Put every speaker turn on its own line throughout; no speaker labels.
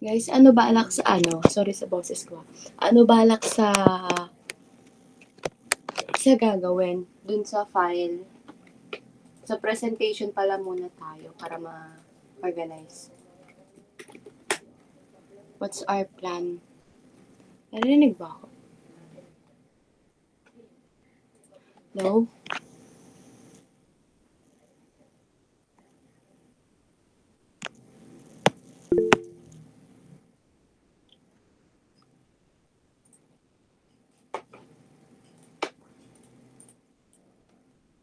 Guys, ano balak sa ano? Sorry sa boses ko. Ano balak sa gagawin dun sa file? Sa presentation pala muna tayo para ma-organize. What's our plan? Narinig ba ako? No?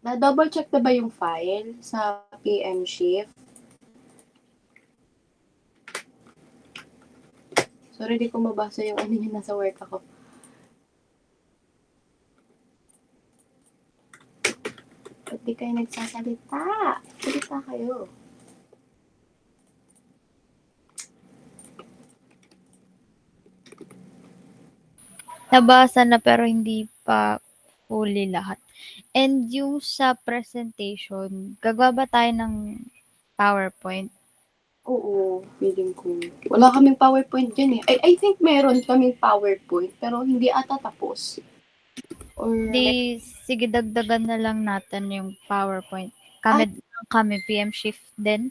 Na-double check na ba yung file sa PM shift? Sorry, di ko mabasa yung ano yun, nasa work ako. Ba't di kayo nagsasalita? Salita kayo.
Nabasa na pero hindi pa fully lahat. And yung sa presentation, gagawa ba tayo ng PowerPoint?
Oo, feeling ko. Wala kaming PowerPoint dyan eh. I think meron kaming PowerPoint, pero hindi ata tapos. Or,
Di, sige, dagdagan na lang natin yung PowerPoint. Kami PM shift din.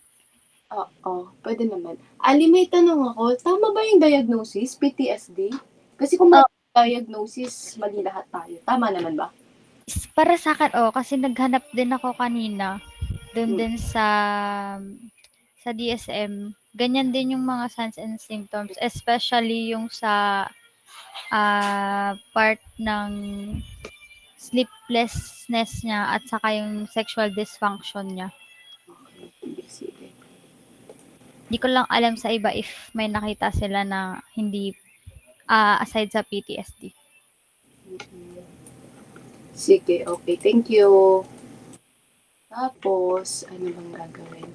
oo, pwede naman. Ali, may tanong ako. Tama ba yung diagnosis, PTSD? Kasi kung
Oh,
diagnosis, mali lahat tayo. Tama naman ba?
para sa akin, kasi naghanap din ako kanina. Doon
Hmm.
din sa DSM. Ganyan din yung mga signs and symptoms, especially yung sa part ng sleeplessness niya at saka yung sexual dysfunction niya.
Okay, sige.
Di ko lang alam sa iba if may nakita sila na hindi aside sa PTSD.
Sige, okay. Thank you. Tapos, ano bang gagawin?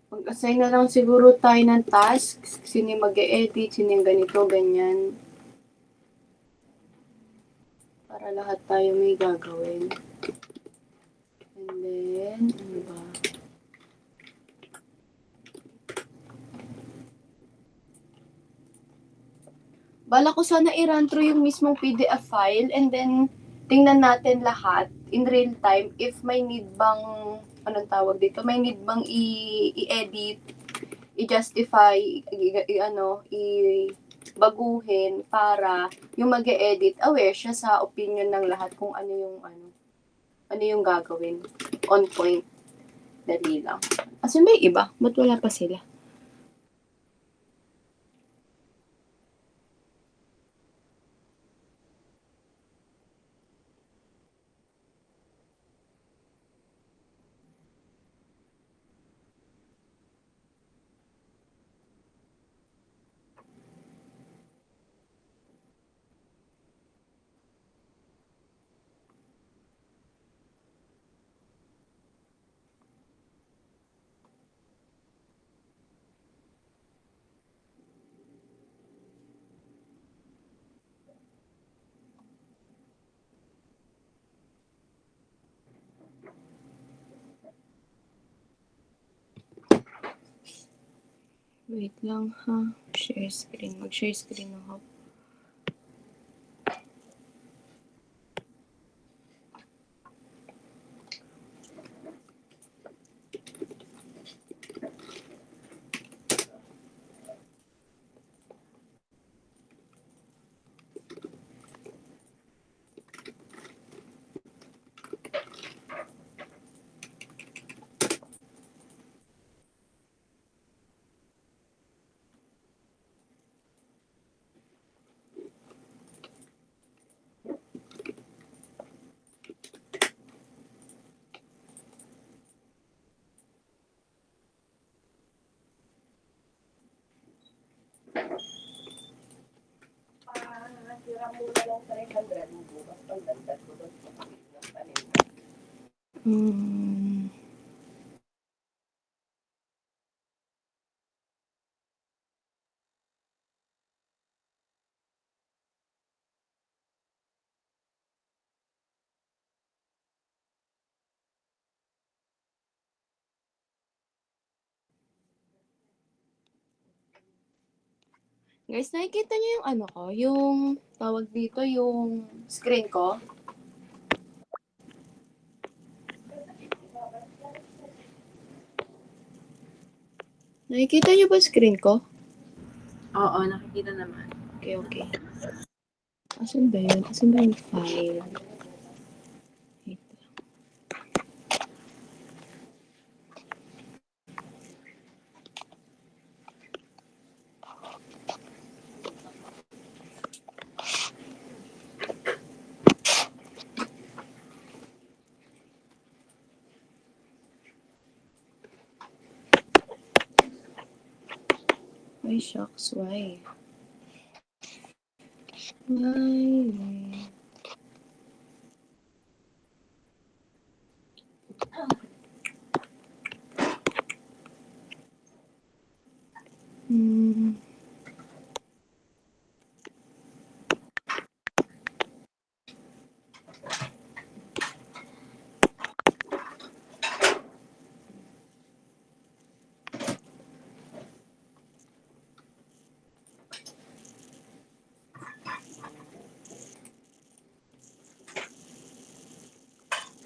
Mag-assign na lang siguro tayo ng tasks. Sino yung mag-e-edit, sino yung ganito, ganyan. Para lahat tayo may gagawin. And then, ano ba? Bala ko sana i-run through yung mismong PDF file and then tingnan natin lahat in real time if may need bang, anong tawag dito, may need bang i-edit, i-justify, baguhin para yung mag edit aware siya sa opinion ng lahat kung ano yung gagawin. On point. Dali lang. Asan may iba? Ba't wala pa sila? Wait lang ha. Share screen. Mag-share screen ako. Hmm. Guys, nakikita niyo yung ano ko? Yung tawag dito, yung screen ko? Nakikita niyo ba screen ko?
Oo, nakikita naman.
Okay. Asan ba yun? Asan ba yung file? Wait lang. Ay, shucks. Why? Why? Hmm.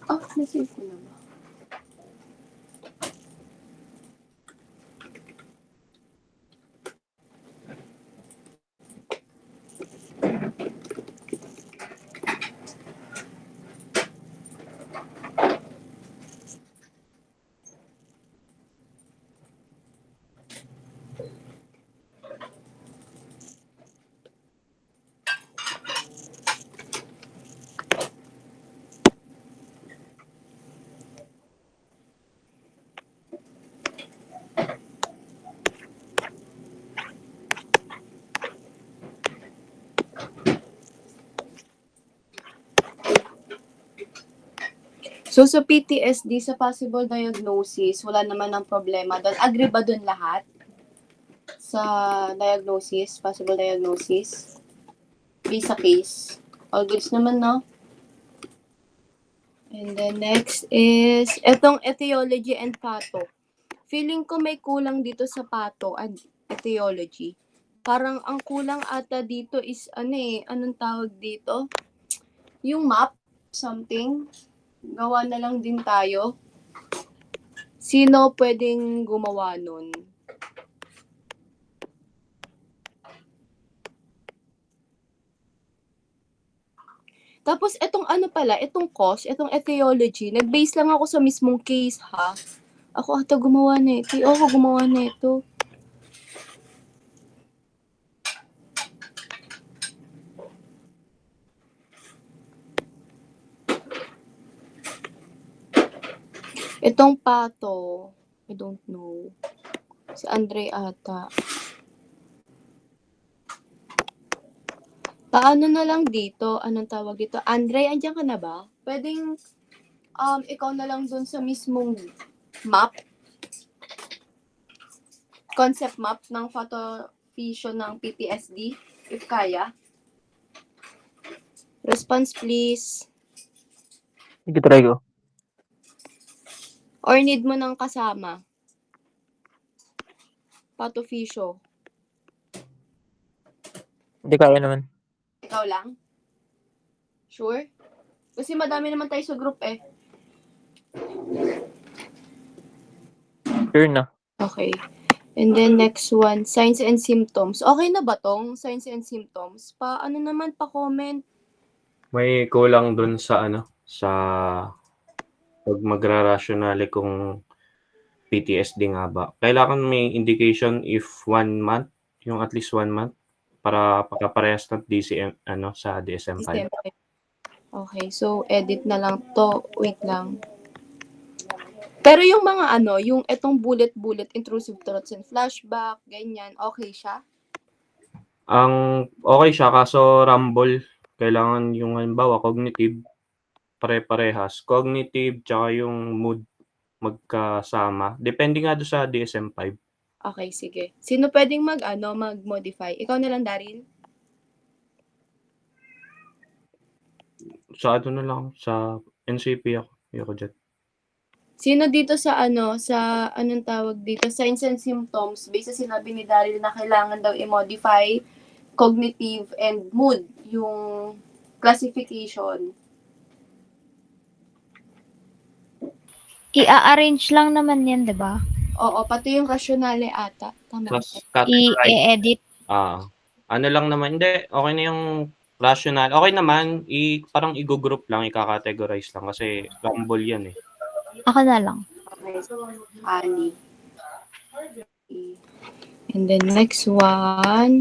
Ah, nasave ko na ba? So, sa PTSD, sa possible diagnosis, wala naman ng problema doon. Agree ba doon lahat? Sa diagnosis, possible diagnosis? Case sa case. All goods naman, no? And then next is, etong etiology and patho. Feeling ko may kulang dito sa patho and etiology. Parang ang kulang ata dito is, anong tawag dito? Yung map, something. Gawa na lang din tayo. Sino pwedeng gumawa nun? Tapos, etong ano pala, etong cause, etong etiology, nag-base lang ako sa mismong case, ha? Ako ata gumawa nito. Ako gumawa nito. Itong pato, I don't know. Si Andre ata. Paano na lang dito? Anong tawag dito? Andre, andyan ka na ba? Pwedeng ikaw na lang dun sa mismong map, concept map ng photovision ng PTSD, if kaya. Response please.
Sige, try ko.
Or need mo ng kasama? Patofisio.
Hindi kaya naman.
Ikaw lang? Sure? Kasi madami naman tayo sa group eh.
Sure na.
Okay. And then next one, signs and symptoms. Okay na ba tong signs and symptoms? Ano naman pa-comment?
May kulang dun sa sa pag magra-rationale kung PTSD nga ba. Kailangan may indication if 1 month, yung at least 1 month para pagkaparehas ng DCM sa DSM-5.
December. Okay, so edit na lang to. Wait lang. Pero yung mga yung etong bullet, intrusive thoughts and flashback, ganyan, okay siya?
Ang okay siya kaso rumble, kailangan yung halimbawa cognitive pare-parehas. Cognitive tsaka yung mood magkasama. Depende nga doon sa DSM-5.
Okay, sige. Sino pwedeng mag-modify? Ikaw na lang, Daryl?
Sa na lang, sa NCP ako dyan.
Sino dito sa anong tawag dito, signs and symptoms, based sa sinabi ni Daryl na kailangan daw i-modify cognitive and mood, yung classification.
I-arrange lang naman yan, di ba?
Oo, pati yung rationale ata. Tama.
Tapos categorize.
I-edit.
Ano lang naman, hindi, okay na yung rational. Okay naman, parang i-group lang, i-categorize lang kasi rumble yan eh.
Ako na lang.
Okay. Ali. And then next one,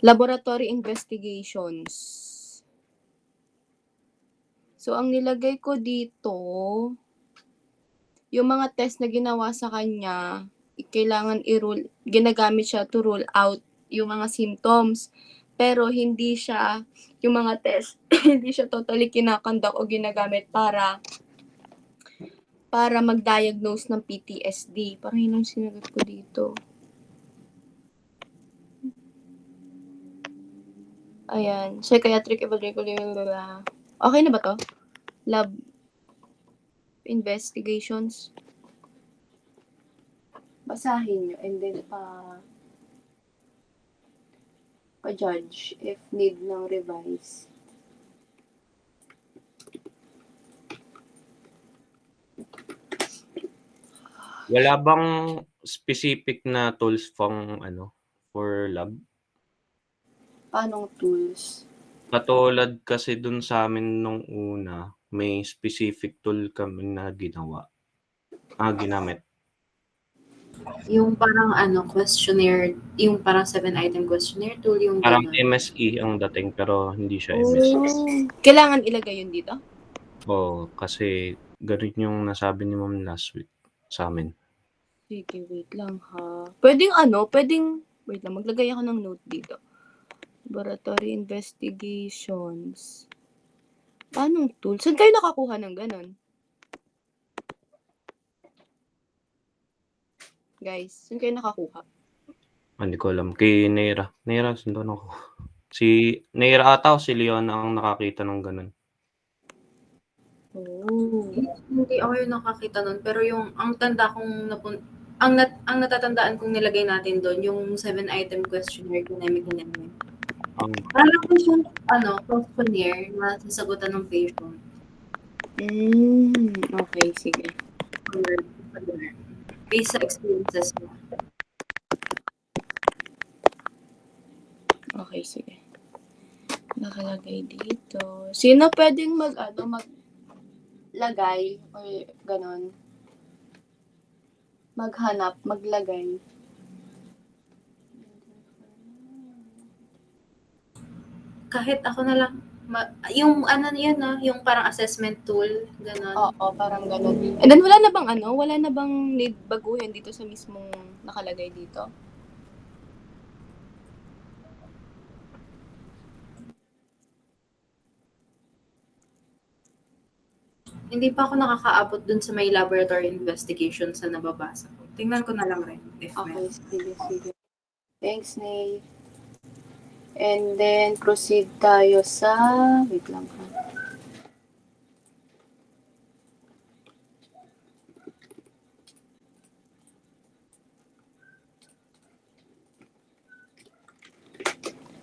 laboratory investigations. So, ang nilagay ko dito, yung mga test na ginawa sa kanya, kailangan ginagamit siya to rule out yung mga symptoms. Pero hindi siya, yung mga test, hindi siya totally kinakonduct o ginagamit para mag-diagnose ng PTSD. Parang yun ang sinagot ko dito. Ayan. Psychiatric evaluation. Okay na ba to? Lab investigations. Basahin nyo and then pa-judge if need ng revise.
Wala bang specific na tools for lab?
Paanong tools?
Katulad kasi dun sa amin nung una, may specific tool kami na ginamit.
Yung parang questionnaire, yung parang 7-item questionnaire tool, yung
Parang
ganun.
MSE ang dating pero hindi siya MSE.
Kailangan ilagay yun dito?
Oo, kasi ganun yung nasabi ni Ma'am last week sa amin.
Sige, wait lang ha. Wait lang, maglagay ako ng note dito. Laboratory investigations. Anong tool? Saan kayo nakakuha ng ganon? Guys, saan kayo nakakuha?
Hindi ko alam. Kay Neira. Neira, sundan ako. Si Neira ata o si Leon ang nakakita ng ganun.
Oh.
Hindi ako yung nakakita nun, pero yung ang tanda kong ang natatandaan kong nilagay natin doon, yung 7-item questionnaire ginamit. Parang lang siyang questionnaire na sasagutan ng patient.
Okay, sige.
Based sa experiences mo.
Okay, sige. Nakalagay dito. Sino pwedeng maglagay o ganon? Maghanap, maglagay.
Kahit ako na lang, yung yung parang assessment tool, gano'n.
Oo, parang ganon. And then wala na bang need baguhin dito sa mismong nakalagay dito?
Hindi pa ako nakakaabot dun sa may laboratory investigation sa nababasa ko. Tingnan ko na lang rin.
Okay, sige. Thanks, Nay. And then, proceed tayo sa... Wait lang ha.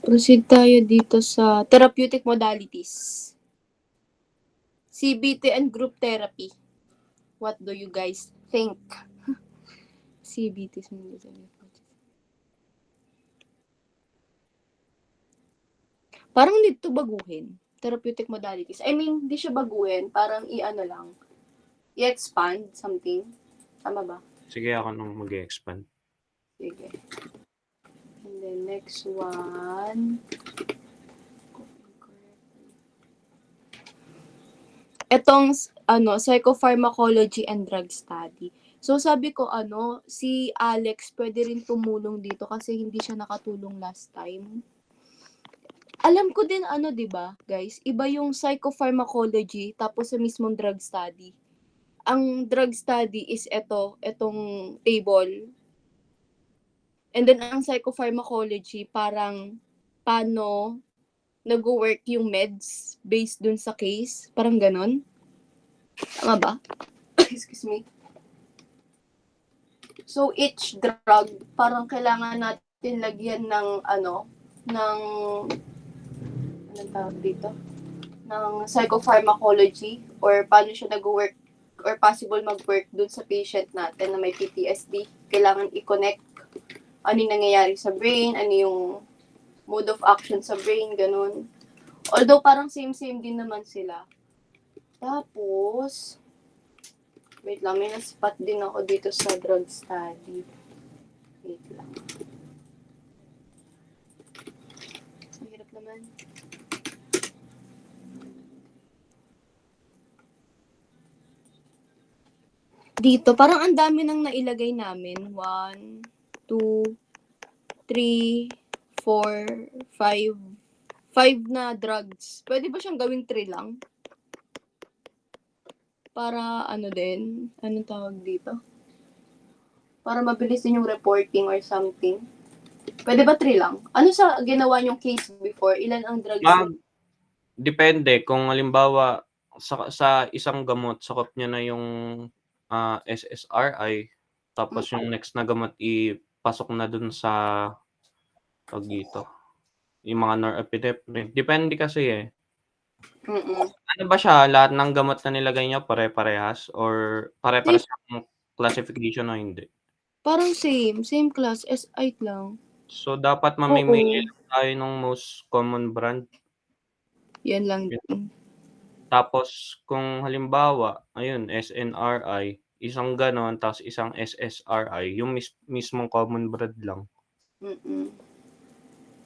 Proceed tayo dito sa therapeutic modalities. CBT and group therapy. What do you guys think? CBT. Parang need to baguhin. Therapeutic modalities. I mean, di siya baguhin. Parang lang. I-expand something. Tama ba?
Sige, ako nung mag-expand.
Sige. And then next one. Etong psychopharmacology and drug study. So sabi ko si Alex pwede rin tumulong dito kasi hindi siya nakatulong last time. Alam ko din 'di ba, guys? Iba yung psychopharmacology tapos sa mismong drug study. Ang drug study is etong table. And then ang psychopharmacology parang paano nag-work yung meds based dun sa case. Parang ganon. Tama ba? excuse me. So, each drug, parang kailangan natin lagyan ng, anong tawag dito? Ng psychopharmacology or paano siya nag-work or possible mag-work dun sa patient natin na may PTSD. Kailangan i-connect ano yung nangyayari sa brain, ano yung mode of action sa brain, ganun. Although parang same-same din naman sila. Tapos, wait lang, may na-spot din ako dito sa drug study. Wait lang. Ang hirap naman. Dito, parang ang dami nang nailagay namin. 1, 2, 3, 4, 5. 5 na drugs. Pwede ba siyang gawing 3 lang? Para din, anong tawag dito? Para mabilis din yung reporting or something. Pwede ba 3 lang? Ano sa ginawa niyong case before? Ilan ang drugs?
Depende. Kung halimbawa, sa isang gamot, sakop niya na yung SSRI, tapos yung next na gamot ipasok na dun sa dito, yung mga norepinephrine. Depende kasi eh. Ano ba siya? Lahat ng gamot na nilagay niya pare-parehas? Or pare-parehas yung classification o hindi?
Parang same class, S8 lang.
So, dapat mamimili tayo ng most common brand.
Yan lang.
Tapos, kung halimbawa, ayun, SNRI, isang ganon, tapos isang SSRI, yung mismong common brand lang.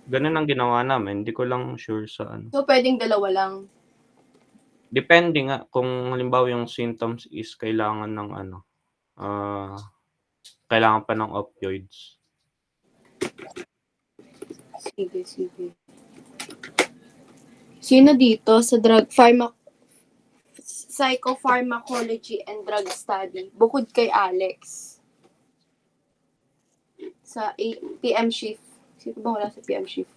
Ganun ang ginawa namin. Hindi ko lang sure sa ano.
So, pwedeng dalawa lang?
Depende nga kung halimbawa yung symptoms is kailangan ng kailangan pa ng opioids.
Sige. Sino dito sa psychopharmacology and drug study? Bukod kay Alex. Sa PM shift. Sino ba wala sa PM shift?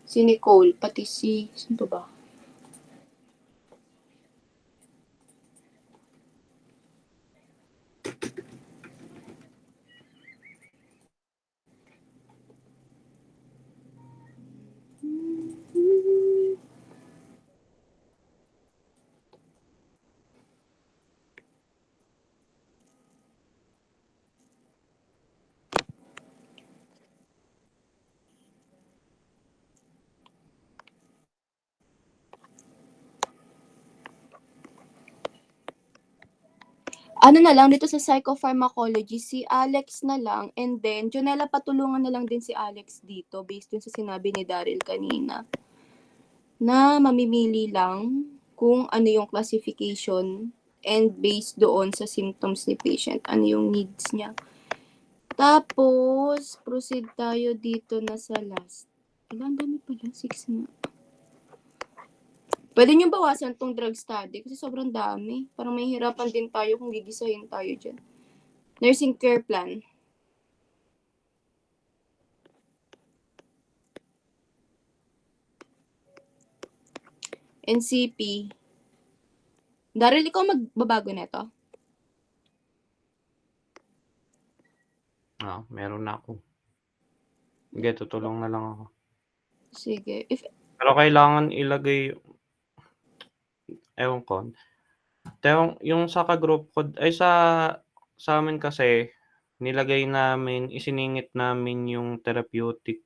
Si Nicole, pati sino ba? Ano na lang dito sa psychopharmacology, si Alex na lang, and then Jonella, patulungan na lang din si Alex dito based dun sa sinabi ni Daryl kanina na mamimili lang kung ano yung classification and based doon sa symptoms ni patient, ano yung needs niya. Tapos, proceed tayo dito na sa last. Ang dami pala, 6 na. Pwede nyo bawasan tong drug study kasi sobrang dami. Parang may hirapan din tayo kung gigisahin tayo dyan. Nursing care plan. NCP. Daryl, ikaw magbabago neto?
Meron na ako. Sige, tutulong na lang ako.
Sige.
Pero kailangan ilagay, ewan ko. Yung sa ka-group code, ay sa amin kasi, nilagay namin, isiningit namin yung therapeutic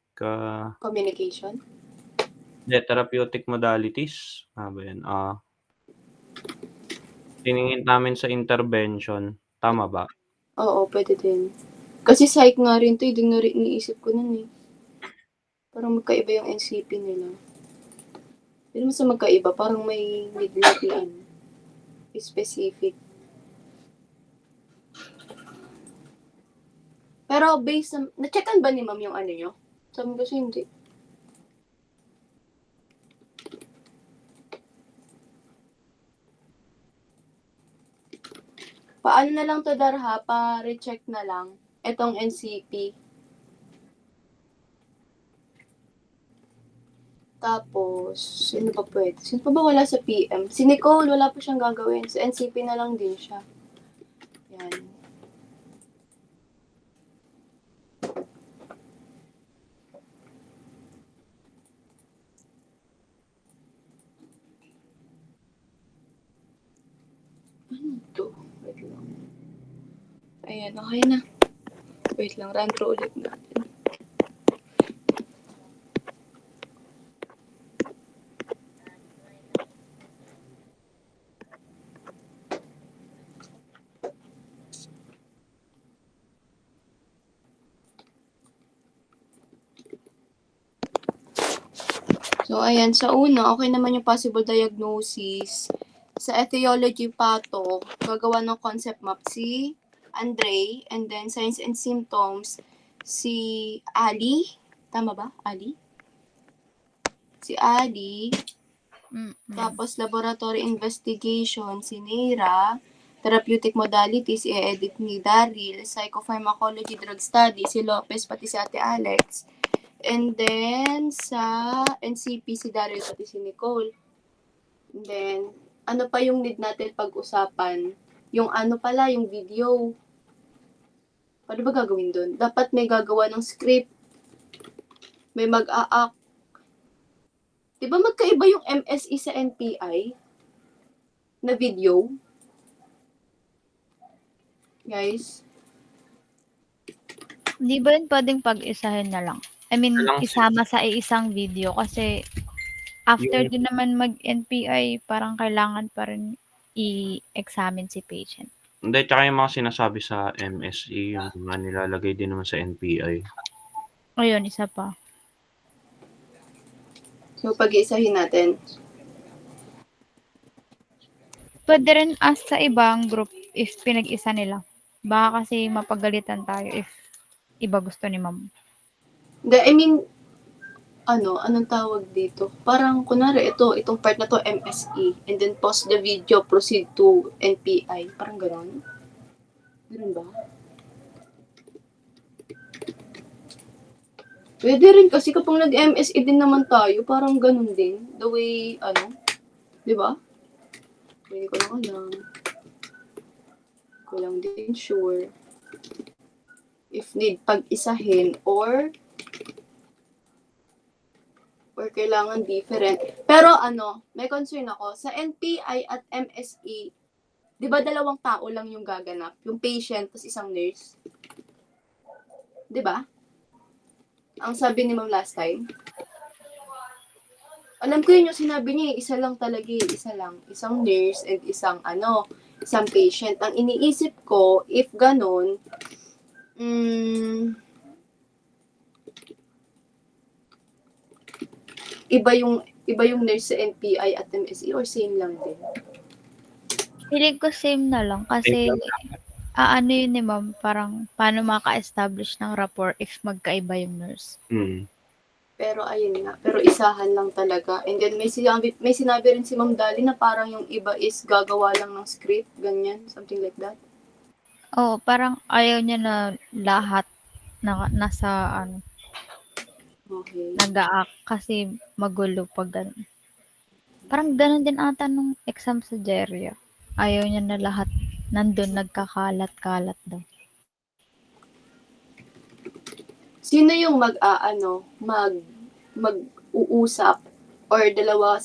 communication?
Therapeutic modalities. Ba yan? Siningit namin sa intervention. Tama ba?
Oo, pwede din. Kasi psych nga rin to, din na rin iniisip ko nun eh. Parang magkaiba yung NCP nila. Hindi naman sa magkaiba, parang may need specific. Pero based on, na-checkan ba ni ma'am yung ano nyo? Sabi ko siya hindi. Paano na lang to, Darha? Pa-recheck na lang. Etong NCP. Tapos, sino pa pwede? Sino pa ba wala sa PM? Si Nicole, wala pa siyang gagawin. Sa NCP na lang din siya. Ayan, okay na. Wait lang, run through ulit natin. So, ayan, sa una, okay naman yung possible diagnosis. Sa etiology pato, gagawa ng concept map si Andre, and then signs and symptoms, si Ali. Tama ba? Ali? Si Ali. Tapos, laboratory investigation, si Neira. Therapeutic modalities, i-edit ni Daryl. Psychopharmacology, drug study, si Lopez, pati si Ate Alex. And then, sa NCP, si Daryl, pati si Nicole. And then, ano pa yung need natin pag-usapan? Yung ano pala, yung video. Paano ba gagawin dun? Dapat may gagawa ng script. May mag-a-act. Diba magkaiba yung MSE sa NPI? Na video? Guys?
Di ba yun pwedeng pag-isahin na lang? I mean,
Lang-
isama sa isang video kasi after
Yung-
din naman mag-NPI, parang kailangan pa rin i-examine si patient.
Hindi, tsaka yung mga sinasabi sa MSE, yung mga nilalagay din naman sa NPI.
Ayun, isa pa.
So, pag-iisahin natin.
Pwede rin as sa ibang group if pinag-isa nila. Baka kasi mapagalitan tayo if iba gusto ni ma'am.
Hindi, I mean, anong tawag dito? Parang, kunwari, itong part na to, MSE, and then pause the video, proceed to NPI. Parang gano'n. Ganun ba? Pwede rin kasi kapag nag-MSE din naman tayo, parang ganun din. The way, di ba? Hindi ko lang alam. Ko lang din sure. If need, pag-isahin or kailangan different. Pero may concern ako. Sa NPI at MSE, di ba dalawang tao lang yung gaganap? Yung patient, tapos isang nurse. Di ba? Ang sabi ni Ma'am last time. Alam ko yun yung sinabi niya, isa lang talaga, isa lang. Isang nurse and isang patient. Ang iniisip ko, if ganun, iba yung nurse sa NPI at MSE or same lang din?
Feeling ko same na lang kasi ano yun ni ma'am, parang paano maka-establish ng rapport if magkaiba yung nurse.
Pero ayun nga, pero isahan lang talaga. And then may sinabi rin si Ma'am Dali na parang yung iba is gagawa lang ng script, ganyan, something like that.
Oo, parang ayaw niya na lahat nasa
Okay.
nag-a-act kasi magulo pag ganun. Parang ganun din ata nung exam sa Jeria. Ayaw niya na lahat nandun nagkakalat-kalat daw.
Sino yung mag-uusap or dalawang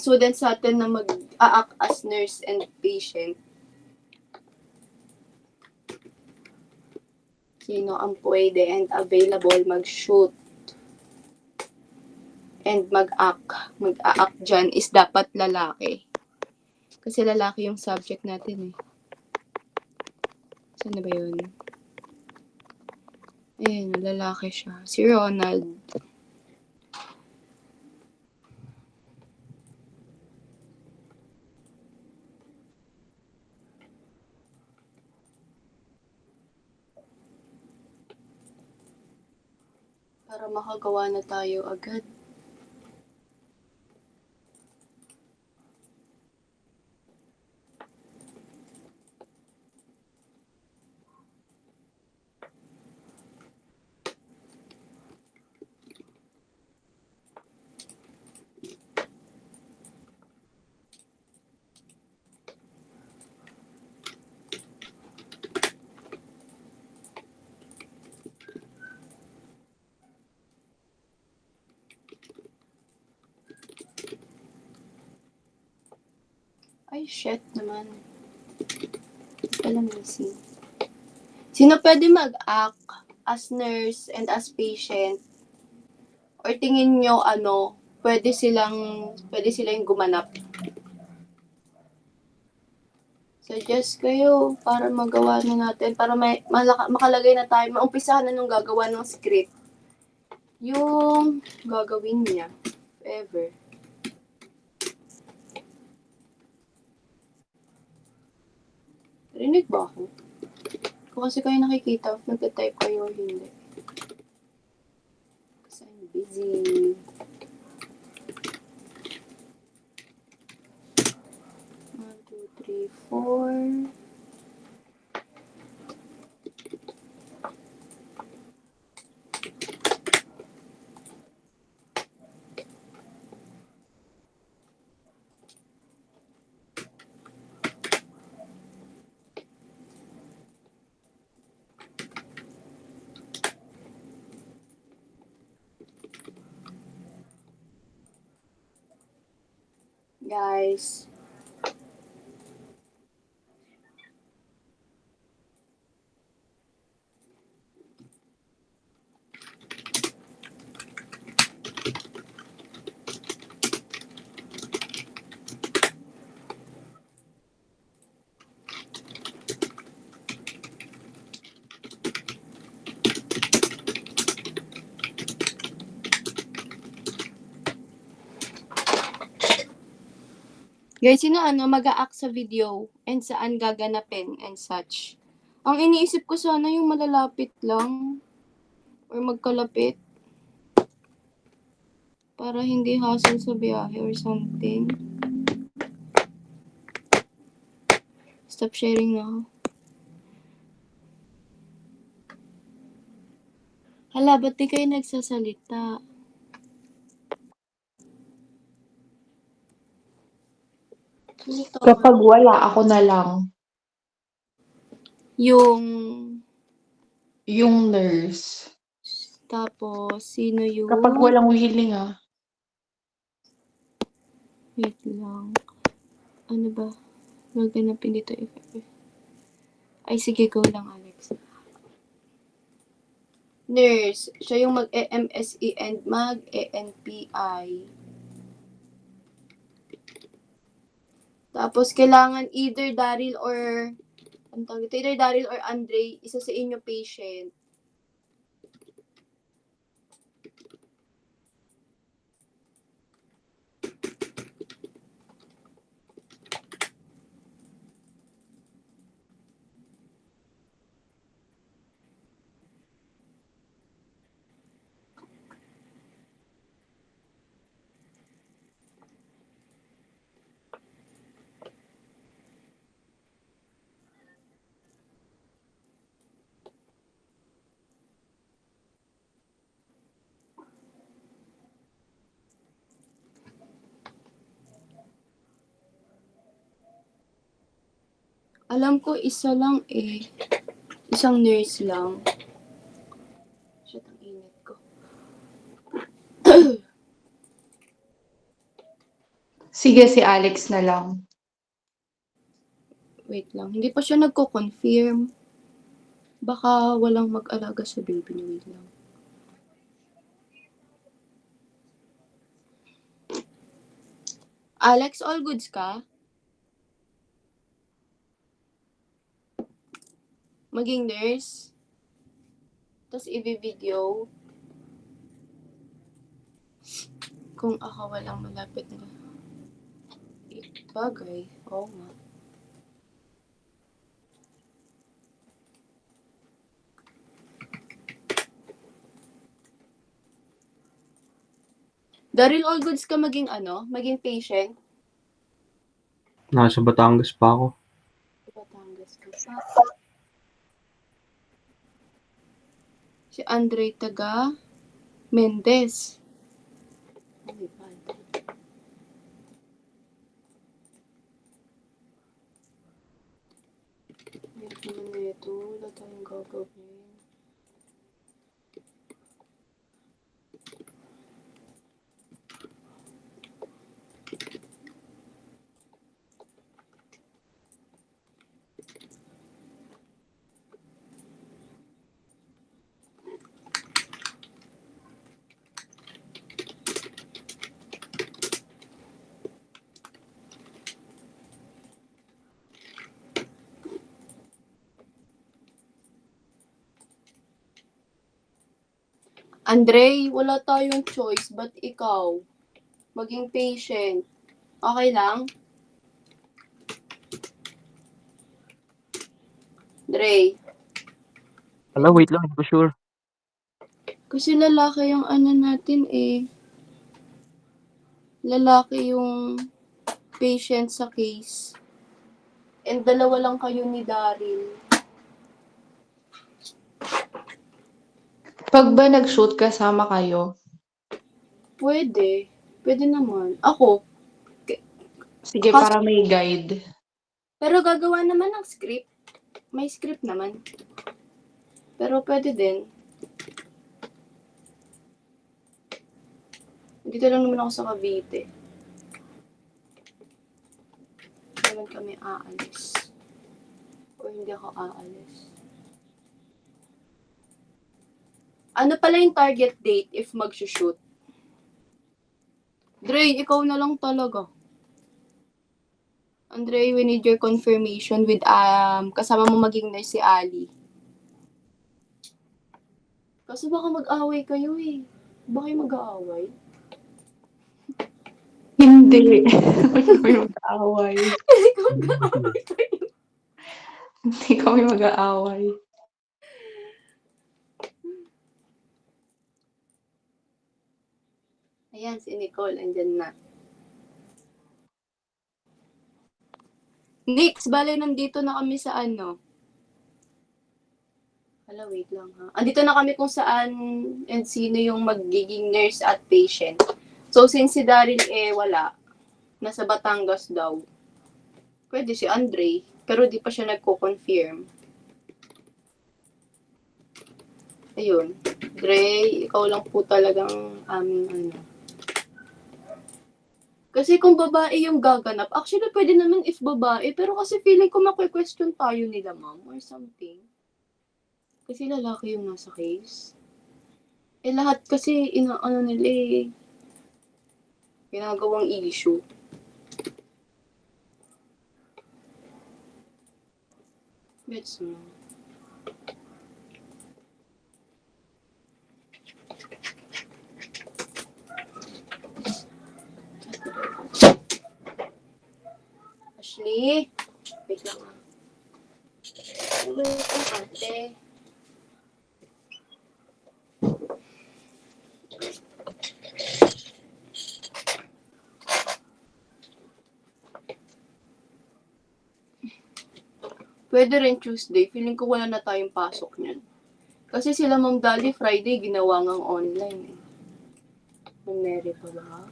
students sa atin na mag-act as nurse and patient? Sino ang pwede and available mag-shoot and mag-act dyan is dapat lalaki. Kasi lalaki yung subject natin eh. Saan na ba yun? Ayan, lalaki siya. Si Ronald. Para makagawa na tayo agad. Ay, shit naman. Pala missing. Sino pwede mag-act as nurse and as patient? Or tingin nyo, pwede silang gumanap? Suggest kayo para magawa na natin, para makalagay na tayo, maumpisahan na nung gagawa ng script. Yung gagawin niya, ever. Rinig ba ako? Kung kasi kayo nakikita, nagka-type kayo o hindi. Kasi I'm busy. One, two, three, four. Guys. Guys, sino mag-a-act sa video and saan gaganapin and such? Ang iniisip ko sana yung malalapit lang or magkalapit para hindi hassle sa biyahe or something. Stop sharing na ako. Hala, ba't di kayo nagsasalita?
Kapag wala, ako na lang. Yung nurse.
Tapos, sino yung...
Kapag walang willing
Wait lang. Ano ba? Maganapin dito. Ay, sige, go lang, Alex. Nurse. Siya yung mag-MSE and mag-ENPI. Tapos, kailangan either Daryl or... Either Daryl or Andre, isa sa inyo patient. Alam ko, isa lang eh. Isang nurse lang. Shit, ang init ko.
sige, si Alex na lang.
Wait lang. Hindi pa siya nagko-confirm. Baka walang mag-alaga sa baby niya. Wait lang. Alex, all goods ka? Maging nurse? Tapos i-video? Kung ako walang malapit na bagay. Oo nga. Daryl, all goods ka maging maging patient?
Nasa Batangas pa ako.
Batangas ka pa. Si Andre taga Mendez. Oh my God. Wait naman na ito. Wala tayong gagawin. Andre, wala tayong choice, but ikaw, maging patient. Okay lang? Dre,
Wala, wait lang. Hindi ko sure.
kasi lalaki yung ano natin eh. Lalaki yung patient sa case. And dalawa lang kayo ni Daryl.
Pag ba nag-shoot kasama kayo?
Pwede. Pwede naman. Ako.
Sige,
Kas-
para may guide.
Pero gagawa naman ng script. May script naman. Pero pwede din. Dito lang naman ako sa Cavite. Hindi naman kami aalis. O hindi ako aalis. Ano pala yung target date if mag-shoot? Dre, ikaw na lang talaga. Andre, we need your confirmation with kasama mo maging nurse si Ali. Kasi baka mag-away kayo eh. Baka kayo mag-aaway?
Hindi. Hindi kami mag-aaway.
Hindi ka mag-aaway kayo.
Hindi kami mag-aaway.
Ayan, si Nicole, andyan na. Nix, bale, nandito na kami sa ano. Hala, wait lang ha. Andito na kami kung saan and sino yung magiging nurse at patient. So, since si Daryl wala, nasa Batangas daw. Pwede si Andre, pero di pa siya nagko-confirm. Ayun. Dre, ikaw lang po talagang aming ano. Kasi kung babae yung gaganap, actually pwede naman if babae, pero kasi feeling ko makwe-question tayo nila, ma'am, or something. Kasi lalaki yung nasa case. Lahat kasi ano nila ginagawang issue. Gets mo? Ashley? Wait lang ah. Wait lang ate. Pwede rin Tuesday. Feeling ko wala na tayong pasok niyan. Kasi sila Ma'am Dali, Friday, ginawa ngang online eh. Ma'am Mary pa ba?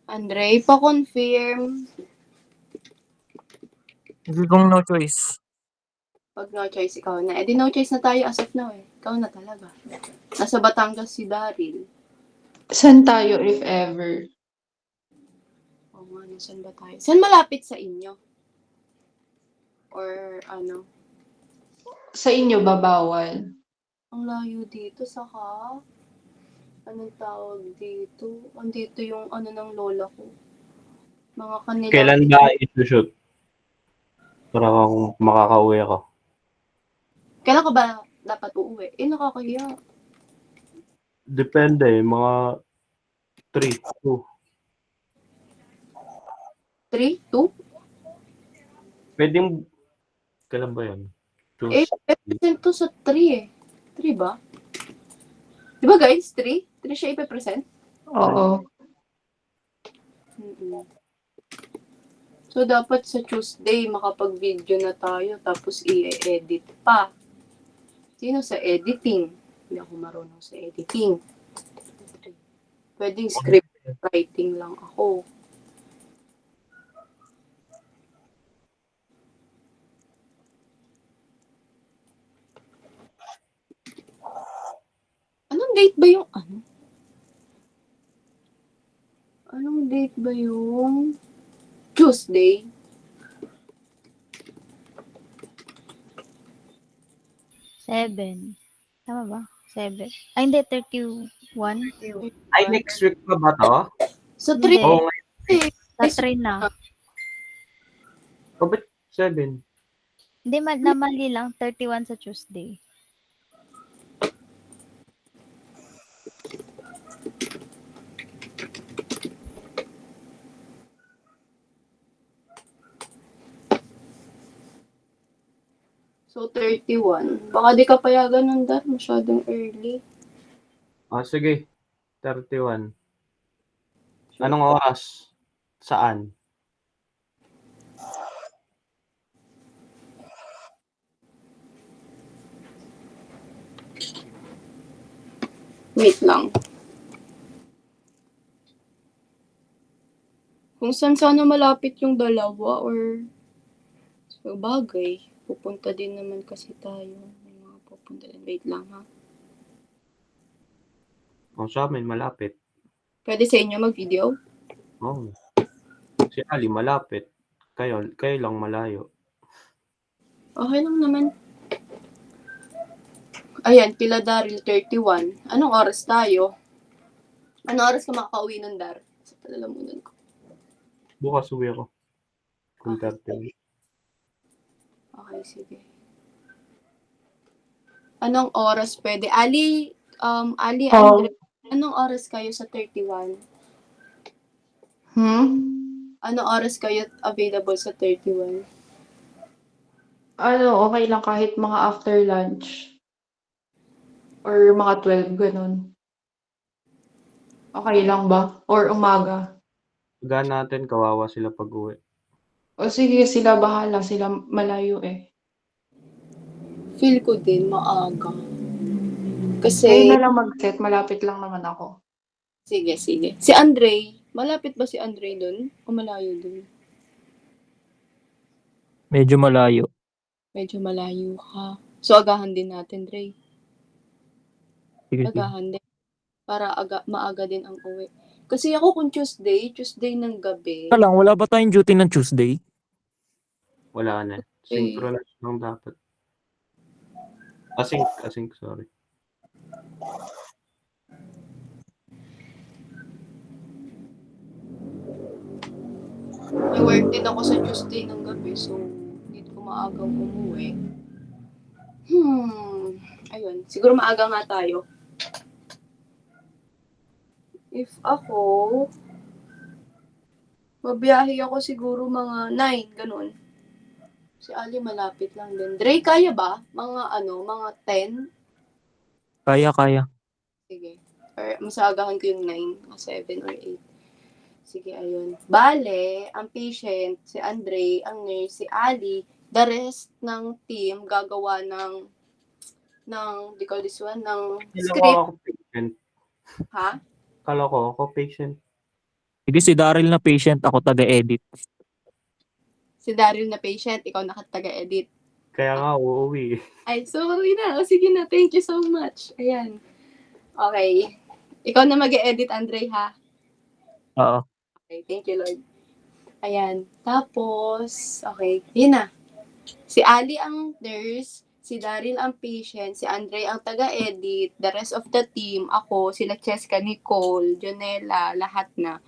Andre, pa-confirm.
Hindi kong no choice.
Pag no choice, ikaw na. Eh di no choice na tayo as of now eh. Ikaw na talaga. Nasa Batangas si Daryl.
Saan tayo if ever?
O nga, saan ba tayo? Saan malapit sa inyo? Or ano?
Sa inyo ba bawal?
Ang layo dito, saka anong tawag dito? Andito yung ano ng lola ko. Mga kanila.
Kailan ba i-shoot? Para kung makakauwi ako.
Kailan ka ba dapat uuwi? Nakakahiya.
Depende, mga 3, 2.
3? 2?
Pwedeng, kailan ba yan?
Ipe-present to sa 3 eh. 3 ba? Di ba guys? 3? 3 siya ipe-present?
Oo.
So, dapat sa Tuesday, makapag-video na tayo, tapos i-edit pa. Sino sa editing? Hindi ako marunong sa editing. Pwedeng script writing lang ako. Anong date ba yung ano? Anong date ba yung Tuesday?
Seven. Tama ba? 7. Ay, hindi, 31.
Ay, next week pa ba to?
So,
Hindi.
3.
Oo, ngayon.
Sa 3 na.
Oh, ba't 7?
Hindi, namali lang. 31 sa Tuesday.
So, 31. Baka di ka payagan nun, Dar. Masyadong early.
Sige. 31. Anong oras? Saan?
Wait lang. Kung saan sana malapit yung dalawa or sa bagay, pupunta din naman kasi tayo. May mga pupunta din. Wait lang ha.
Sa amin, malapit.
Pwede sa inyo mag-video?
Oh. Si Ali, malapit. Kayo lang malayo.
Okay lang naman. Ayan, kila Daryl 31. Anong oras tayo? Anong oras ka makakauwi nun, Dar? Sa palalamunan ko.
Bukas uwi ako. Kung 30.
Okay, sige. Anong oras pwede? Ali, Andre, anong oras kayo sa 31? Anong oras kayo available sa 31?
Okay lang kahit mga after lunch. Or mga 12, ganun. Okay lang ba? Or umaga?
Gaan natin, kawawa sila pag-uwi.
O sige, sila bahala. Sila malayo eh.
Feel ko din maaga.
Kayo
Kasi,
na lang mag-set. Malapit lang naman ako.
sige. Si Andre, malapit ba si Andre dun? O malayo dun?
Medyo malayo.
Medyo malayo ka. So, agahan din natin, Dre.
Sige.
Agahan din. Para maaga din ang uwi. Kasi ako kung Tuesday ng gabi.
Wala ba tayong duty ng Tuesday?
Wala na. Synchronous lang dapat. Async, sorry.
May work din ako sa Tuesday ng gabi, so hindi ko maagang umuwi. Ayun, siguro maaga nga tayo. If ako, mabiyahe ako siguro mga 9, ganun. Si Ali malapit lang din. Dre, kaya ba? Mga 10?
Kaya.
Sige. Or masagahan ko yung 9, 7 or 8. Sige, ayun. Bale, ang patient, si Andre, ang nurse, si Ali, the rest ng team gagawa ng di ko this one, ng script.
Ako patient.
Ha?
Kala ko ako patient.
Sige, si Daryl na patient, ako taga-edit.
Si Daryl na patient, ikaw nakataga-edit.
Kaya nga, uuwi.
Ay, sorry na. O, sige na. Thank you so much. Ayan. Okay. Ikaw na mag-edit, Andre, ha?
Oo.
Okay, thank you, Lord. Ayan. Tapos, okay. Yun na. Si Ali ang nurse, si Daryl ang patient, si Andre ang taga-edit, the rest of the team, ako, sila Cheska, Nicole, Jonella, lahat na.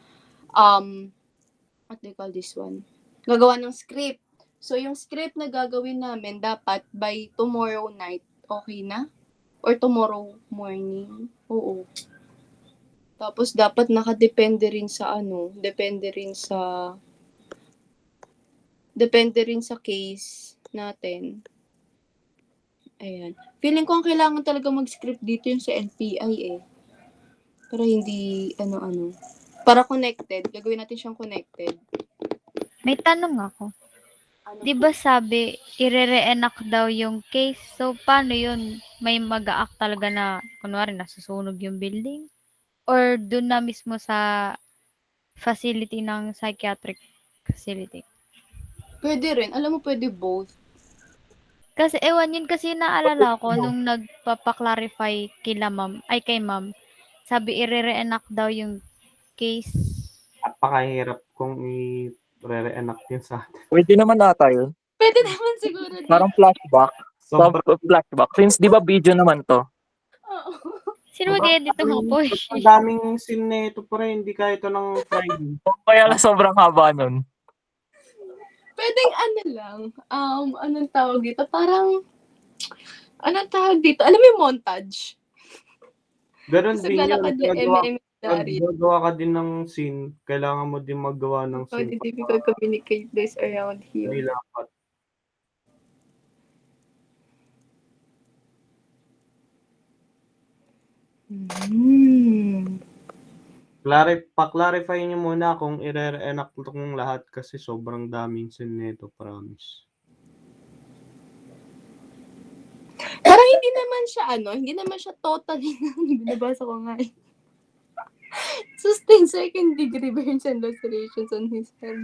What do you call this one? Gagawa ng script. So, yung script na gagawin namin, dapat by tomorrow night, okay na? Or tomorrow morning? Oo. Tapos, dapat nakadepende rin sa depende rin sa case natin. Ayan. Feeling ko ang kailangan talaga mag-script dito yung sa NPI eh. Para hindi, para connected. Gagawin natin siyang connected.
May tanong ako. Di ba sabi, i-re-enact daw yung case? So, paano yun? May mag-a-act talaga na, kunwari, nasusunog yung building? Or dun na mismo sa facility ng psychiatric facility?
Pwede rin. Alam mo, pwede both.
Kasi, ewan, yun kasi naalala ko nung nagpapaklarify kay ma'am, sabi, i-re-enact daw yung case.
Napakahirap kung i-re-enact yun sa atin.
Pwede naman ata yun.
Pwede naman siguro.
Parang flashback.
Sobrang
Flashback. Since di ba video naman to?
Sino mag-edit ng mga push?
Ang daming scene na ito pa rin, hindi kaya ito ng Friday.
Kaya lang sobrang haba nun.
Pwedeng ano lang, anong tawag dito? Parang, anong tawag dito? Alam mo yung montage?
Ganun
Kasi
din yun.
lalakad yung MM.
Gagawa ka din ng scene, kailangan mo din maggawa ng
How
scene.
did difficult communicate this around here?
Hindi dapat. Pa-clarify niyo muna kung i-re-enact itong lahat kasi sobrang daming scene nito, promise.
Parang hindi naman siya totally binabasa ko nga. Sustained second degree burns and lacerations on his head.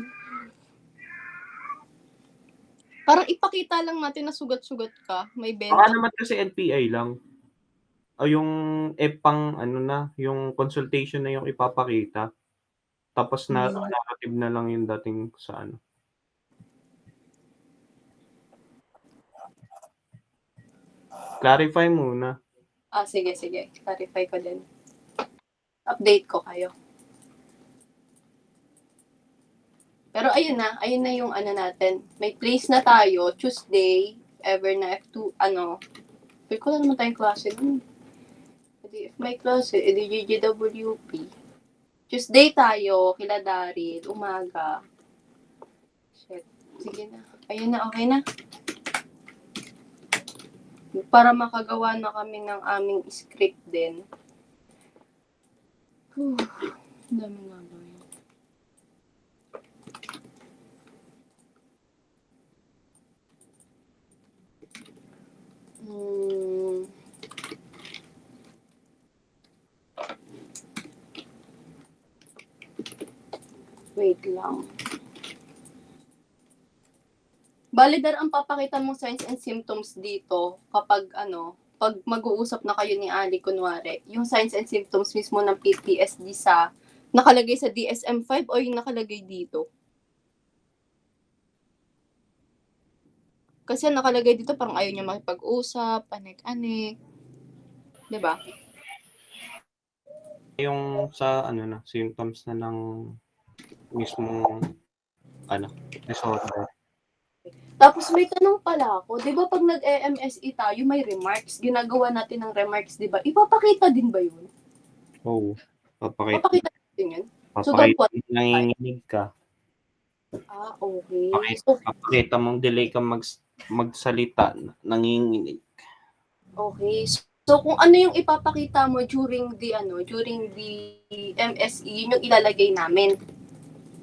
Parang ipakita lang natin na sugat-sugat ka. May benta.
Baka naman kasi NPI lang. O yung pang ano na, yung consultation na yung ipapakita. Tapos na narrative na lang yung dating sa ano. Clarify muna.
Sige. Clarify ko din. Update ko kayo. Pero ayun na yung ano natin. May place na tayo, Tuesday, ever na F2, feel ko lang naman tayong klase nun. If may klase, edi GGWP. Tuesday tayo, kila Daryl, umaga. Shit. Sige na. Ayun na, okay na. Para makagawa na kami ng aming script din. Ang dami nga ba yun. Wait lang. Balidar ang papakita mong signs and symptoms dito kapag pag mag-uusap na kayo ni Ali, kunwari, yung signs and symptoms mismo ng PTSD nakalagay sa DSM-5 o yung nakalagay dito? Kasi nakalagay dito parang ayaw niya makipag-usap, anik-anik. Diba?
Yung sa symptoms na ng mismong disorder.
Tapos may tanong pala ako, di ba pag nag-EMSE tayo, may remarks, ginagawa natin ng remarks, di ba? Ipapakita din ba yun?
Oo.
Papakita din yun?
Papakita nanginginig ka.
Okay.
Papakita mong delay ka magsalita, nanginginig.
Okay. So kung ano yung ipapakita mo during the MSE, yun yung ilalagay namin.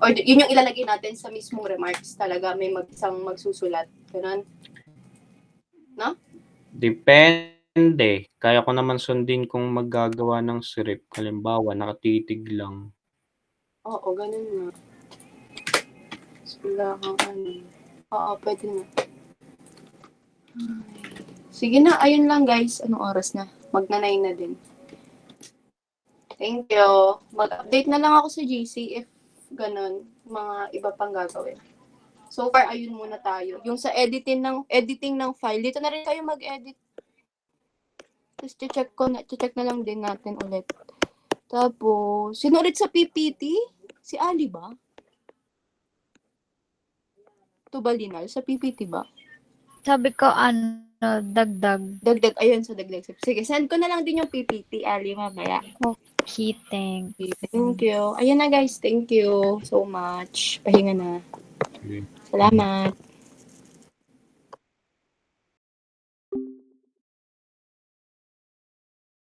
Or yun yung ilalagay natin sa mismong remarks talaga, may isang magsusulat. Ganun? No?
Depende. Kaya ko naman sundin kung maggagawa ng script. Halimbawa, nakatitig lang.
Oo, ganun nga. Wala kang Oo, pwede na. Sige na, ayun lang guys. Anong oras na? Magna-9 na din. Thank you. Mag-update na lang ako sa GC if ganun, mga iba pang gagawin. So far, ayun muna tayo. Yung sa editing ng file, dito na rin kayo mag-edit. Tapos check na lang din natin ulit. Tapos, sino ulit sa PPT? Si Ali ba? Tubalinal, sa PPT ba?
Sabi ko, dagdag.
Dagdag, ayun sa dagdag. Sige, send ko na lang din yung PPT, Ali, mamaya.
Okay, thanks.
Thank you. Ayun na guys, thank you so much. Pahinga na. Salamat.